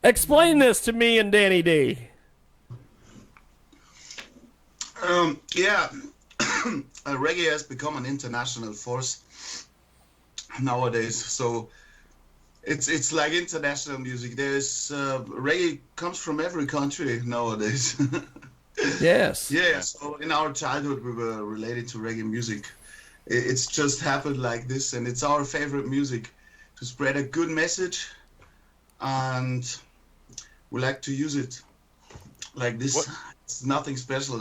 Explain this to me and Danny D. Yeah, reggae has become an international force nowadays. So it's like international music. There's reggae comes from every country nowadays. Yes. Yeah. So in our childhood, we were related to reggae music. It's just happened like this, and it's our favorite music to spread a good message, and we like to use it like this. What? It's nothing special.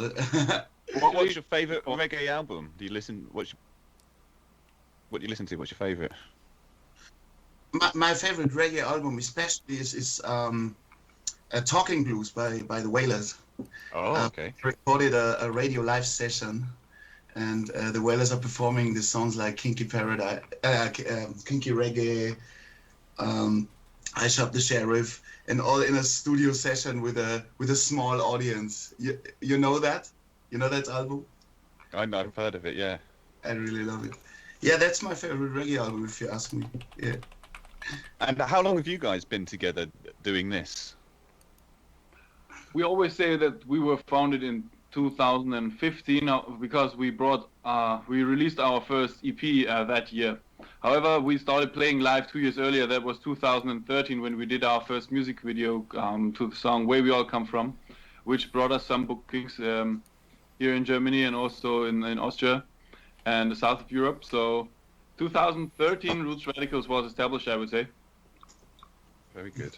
What's your favorite reggae album? Do you listen? What do you listen to? What's your favorite? My favorite reggae album, especially, is Talking Blues by the Wailers. Oh, okay. Recorded a radio live session, and the Wailers are performing the songs like Kinky Paradise, Kinky Reggae, I Shot the Sheriff, and all in a studio session with a small audience. You know that? You know that album? I know, I've heard of it. Yeah. I really love it. Yeah, that's my favorite reggae album, if you ask me. Yeah. And how long have you guys been together doing this? We always say that we were founded in 2015 because we released our first EP that year. However, we started playing live 2 years earlier. That was 2013 when we did our first music video to the song Where We All Come From, which brought us some bookings here in Germany and also in Austria and the south of Europe. So 2013 Rootz Radicals was established, I would say. Very good.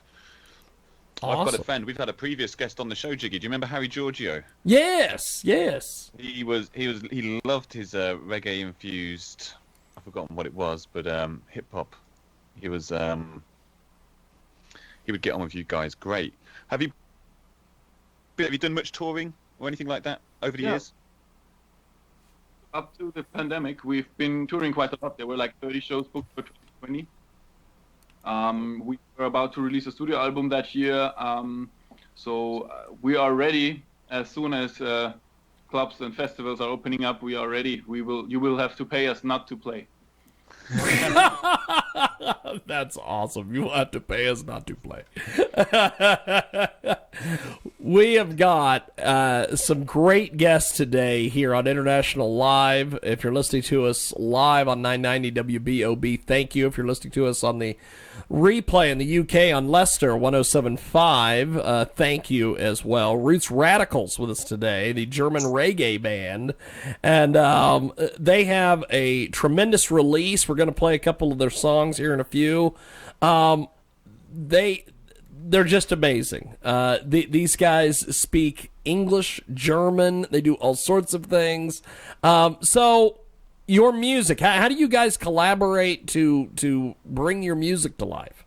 Awesome. I've got a friend. We've had a previous guest on the show, Jiggy. Do you remember Harry Giorgio? Yes. He loved his reggae infused. I've forgotten what it was, but hip hop. He would get on with you guys. Great. Have you done much touring or anything like that over the years? Up to the pandemic, we've been touring quite a lot. There were like 30 shows booked for 2020. We were about to release a studio album that year, so we are ready as soon as clubs and festivals are opening up. We are ready. You will have to pay us not to play. That's awesome. You will have to pay us not to play. We have got some great guests today here on International Live. If you're listening to us live on 990 WBOB, thank you. If you're listening to us on the replay in the UK on Leicester 107.5, thank you as well. Rootz Radicals with us today, the German reggae band, and they have a tremendous release. We're going to play a couple of their songs here in a few. They're just amazing. These guys speak English, German. They do all sorts of things. So your music, how do you guys collaborate to bring your music to life?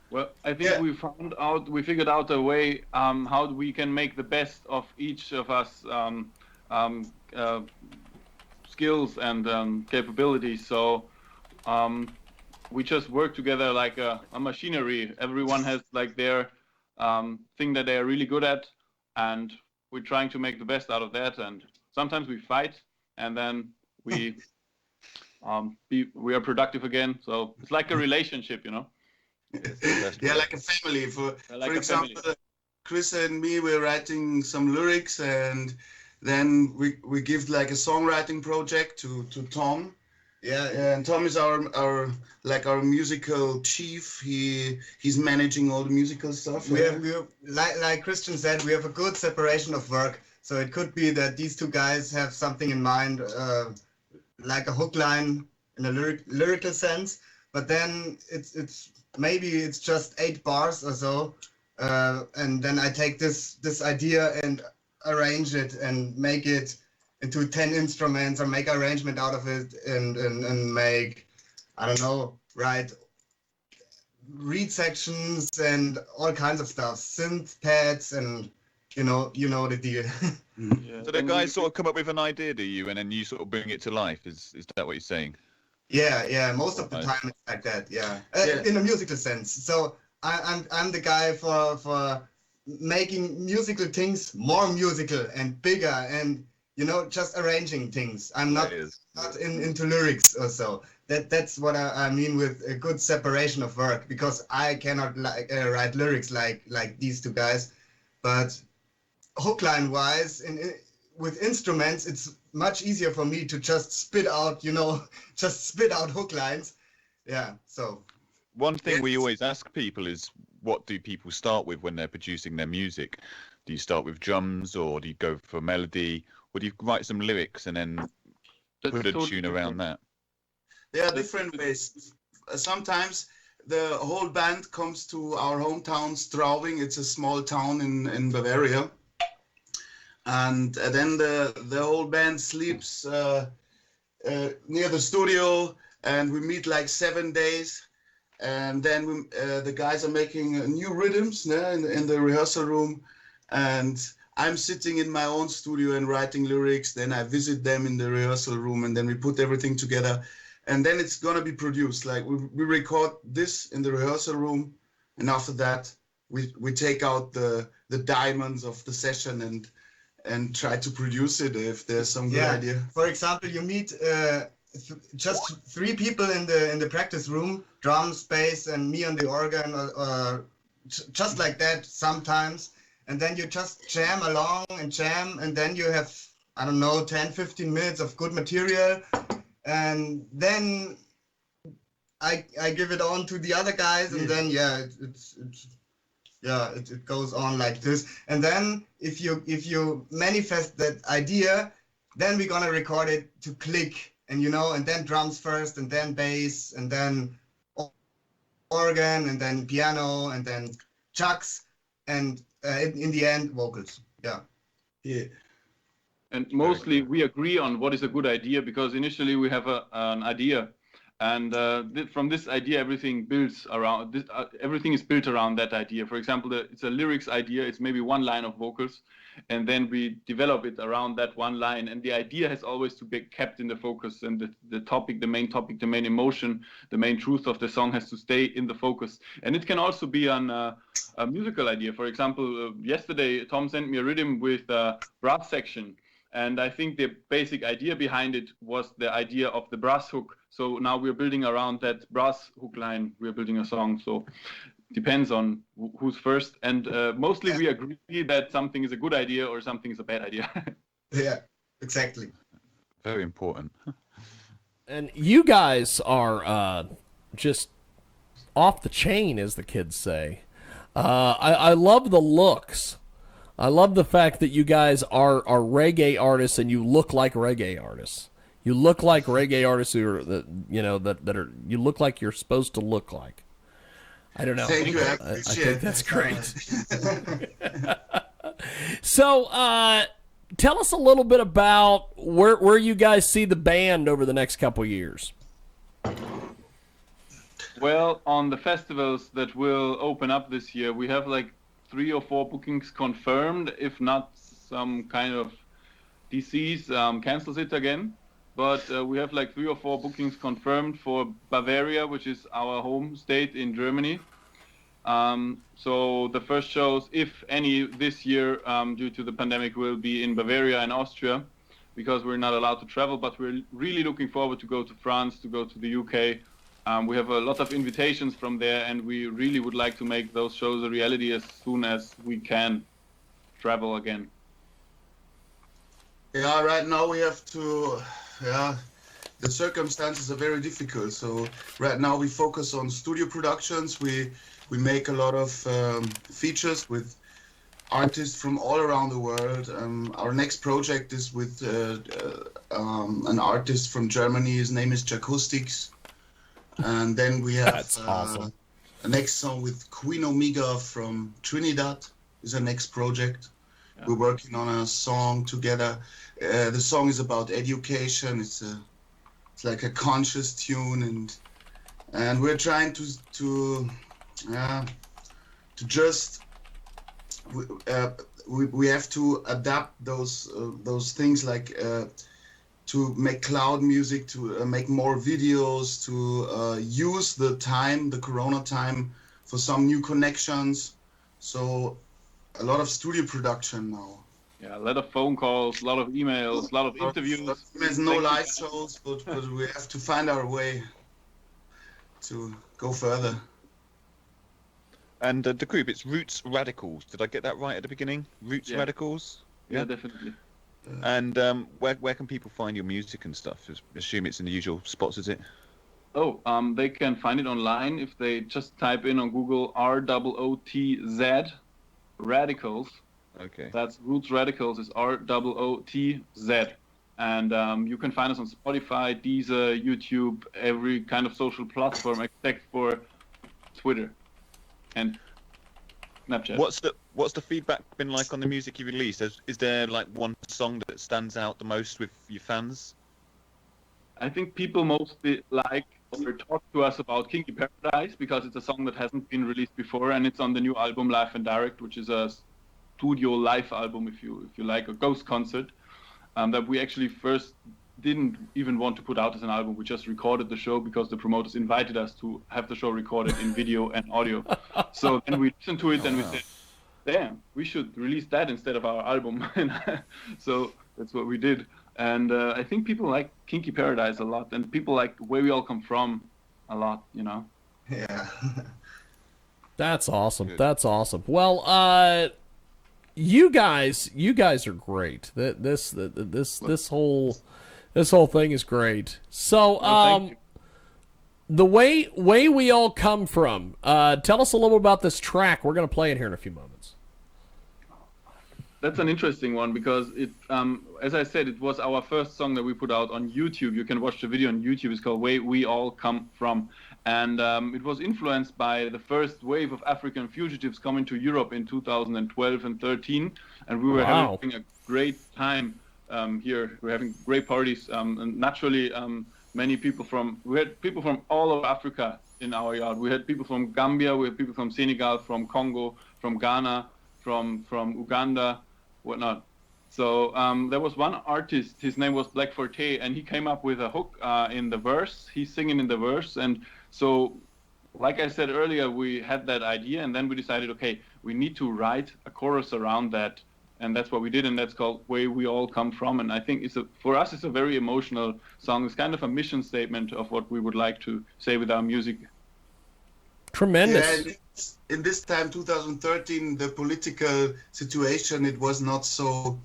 Well, I think we figured out a way how we can make the best of each of us skills and capabilities. So we just work together like a machinery. Everyone has like their thing that they are really good at, and we're trying to make the best out of that. And sometimes we fight, and then we are productive again. So it's like a relationship, you know. Yeah, like a family. For example, Chris and me, we're writing some lyrics, and then we give like a songwriting project to Tom. Yeah, and Tom is our musical chief. He's managing all the musical stuff. We have like Christian said, we have a good separation of work. So it could be that these two guys have something in mind, like a hook line in a lyrical sense. But then it's just 8 bars or so, and then I take this idea and arrange it and make it into 10 instruments or make arrangement out of it and make, I don't know, write reed sections and all kinds of stuff, synth pads, and you know the deal. Yeah. So the guys sort of come up with an idea, do you, and then you sort of bring it to life? Is that what you're saying? Yeah. Most of the time it's like that. Yeah. In a musical sense. So I'm the guy for making musical things more musical and bigger and just arranging things. I'm not into lyrics or so. that's what I mean with a good separation of work, because I cannot write lyrics like these two guys, but hook line wise, with instruments, it's much easier for me to just spit out, just spit out hook lines. Yeah, so. One thing we always ask people is, what do people start with when they're producing their music? Do you start with drums, or do you go for melody, or do you write some lyrics and then put a tune around that? There are different ways. Sometimes the whole band comes to our hometown, Straubing. It's a small town in Bavaria. And then the whole band sleeps near the studio, and we meet like 7 days. And then the guys are making new rhythms in the rehearsal room. And I'm sitting in my own studio and writing lyrics. Then I visit them in the rehearsal room, and then we put everything together. And then it's going to be produced. Like we record this in the rehearsal room. And after that, we take out the diamonds of the session and try to produce it if there's some good idea. For example, you meet just 3 people in the practice room, drums, bass, and me on the organ, or just like that sometimes. And then you just jam along and jam, and then you have, I don't know, 10, 15 minutes of good material. And then I give it on to the other guys, and then it goes on like this. And then if you manifest that idea, then we're gonna record it to click, and and then drums first, and then bass, and then organ, and then piano, and then chucks, and in the end vocals. Yeah. And mostly we agree on what is a good idea, because initially we have an idea, and from this idea everything builds around this. Everything is built around that idea. For example, it's a lyrics idea. It's maybe one line of vocals, and then we develop it around that one line. And the idea has always to be kept in the focus, and the topic, the main emotion, the main truth of the song has to stay in the focus. And it can also be a musical idea. For example, yesterday Tom sent me a rhythm with a brass section. And I think the basic idea behind it was the idea of the brass hook. So now we're building around that brass hook line. We're building a song. So depends on who's first. And mostly we agree that something is a good idea or something is a bad idea. Yeah, exactly. Very important. And you guys are just off the chain, as the kids say. I love the looks. I love the fact that you guys are reggae artists, and you look like reggae artists. You look like reggae artists who are that are. You look like you're supposed to look like. I don't know. Thank you. I think that's great. So, tell us a little bit about where you guys see the band over the next couple years. Well, on the festivals that will open up this year, we have like 3 or 4 bookings confirmed. If not, some kind of DCs cancels it again. But we have like 3 or 4 bookings confirmed for Bavaria, which is our home state in Germany. So the first shows, if any, this year, due to the pandemic, will be in Bavaria and Austria, because we're not allowed to travel. But we're really looking forward to go to France, to go to the UK. We have a lot of invitations from there, and we really would like to make those shows a reality as soon as we can travel again. Yeah, right now we have to, the circumstances are very difficult. So right now we focus on studio productions. We make a lot of features with artists from all around the world. Our next project is with an artist from Germany. His name is Jacoustics. And then we have awesome. a next song with Queen Omega from Trinidad is our next project. Yeah. We're working on a song together. The song is about education. It's like a conscious tune, and we're trying to just we have to adapt those things, like to make cloud music, to make more videos, to use the corona time for some new connections. So a lot of studio production now. Yeah, a lot of phone calls, a lot of emails, a lot of interviews. There's no live shows, but we have to find our way. to go further. And the group, it's Rootz Radicals. Did I get that right at the beginning? Rootz Radicals? Yeah, definitely. And where can people find your music and stuff? Assume it's in the usual spots, is it? Oh, they can find it online if they just type in on Google ROOTZ Radicals. Okay. That's Rootz Radicals is ROOTZ. And you can find us on Spotify, Deezer, YouTube, every kind of social platform except for Twitter and Snapchat. What's the feedback been like on the music you released? Is there like one song that stands out the most with your fans? I think people mostly like or talk to us about Kinky Paradise because it's a song that hasn't been released before, and it's on the new album Live and Direct, which is a studio live album, if you like, a ghost concert that we actually first didn't even want to put out as an album. We just recorded the show because the promoters invited us to have the show recorded in video and audio. So then we listened to it and we said, damn, we should release that instead of our album. So that's what we did. And I think people like Kinky Paradise a lot, and people like Where We All Come From a lot, you know? Yeah. That's awesome. Good. That's awesome. Well, you guys are great. This whole thing is great. So, the way we all come from. Tell us a little about this track. We're going to play it here in a few moments. That's an interesting one because it, as I said, it was our first song that we put out on YouTube. You can watch the video on YouTube. It's called "Way We All Come From," and it was influenced by the first wave of African fugitives coming to Europe in 2012 and 13, and we were having a great time here. We're having great parties, and naturally, we had people from all over Africa in our yard. We had people from Gambia, we had people from Senegal, from Congo, from Ghana, from Uganda, whatnot. So there was one artist, his name was Black Forte, and he came up with a hook in the verse. He's singing in the verse, and so, like I said earlier, we had that idea, and then we decided, okay, we need to write a chorus around that, and that's what we did, and that's called "Where We All Come From." And I think for us, it's a very emotional song. It's kind of a mission statement of what we would like to say with our music. Tremendous. Yeah, in this time, 2013, the political situation, it was not so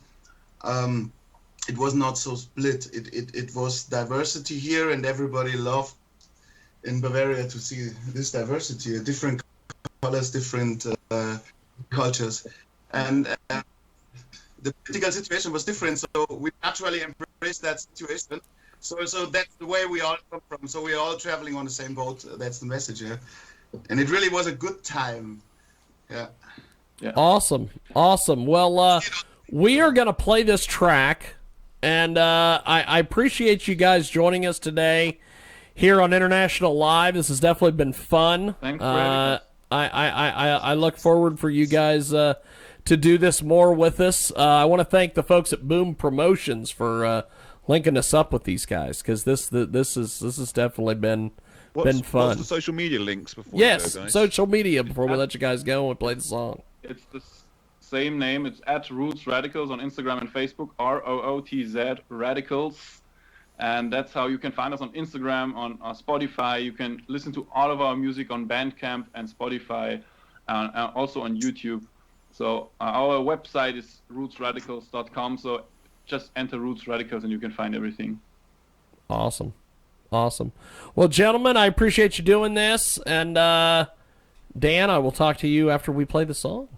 split. It was diversity here, and everybody loved in Bavaria to see this diversity, different colors, different cultures, and the political situation was different. So we naturally embraced that situation. So that's the way we all come from. So we're all traveling on the same boat. That's the message, yeah. And it really was a good time. Yeah. Awesome. Well, we are going to play this track, and I appreciate you guys joining us today here on International Live. This has definitely been fun. Thanks for having us. I look forward for you guys to do this more with us. I want to thank the folks at Boom Promotions for linking us up with these guys, because this has definitely been fun. What's the social media links before yes, you go, guys? social media before we let you guys go and play the song. It's the same name. It's at Rootz Radicals on Instagram and Facebook, ROOTZ Radicals. And that's how you can find us on Instagram, on Spotify. You can listen to all of our music on Bandcamp and Spotify, and also on YouTube. So our website is rootzradicals.com. So just enter Rootz Radicals and you can find everything. Awesome. Well, gentlemen, I appreciate you doing this. And Dan, I will talk to you after we play the song.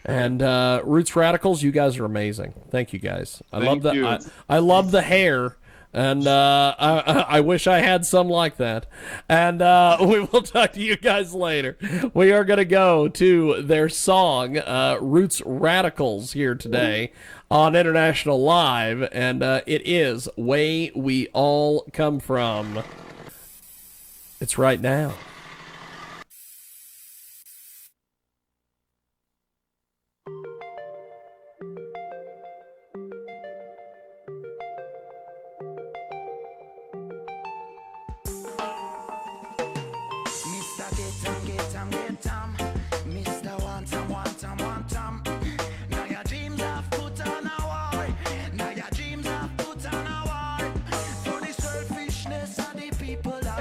And Rootz Radicals, you guys are amazing. Thank you, guys. I love the hair. And I wish I had some like that. And we will talk to you guys later. We are going to go to their song, Rootz Radicals, here today on International Live. And it is Way We All Come From. It's right now. Selfishness of the people that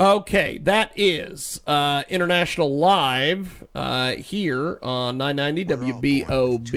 Okay, that is International Live here on 990 WBOB.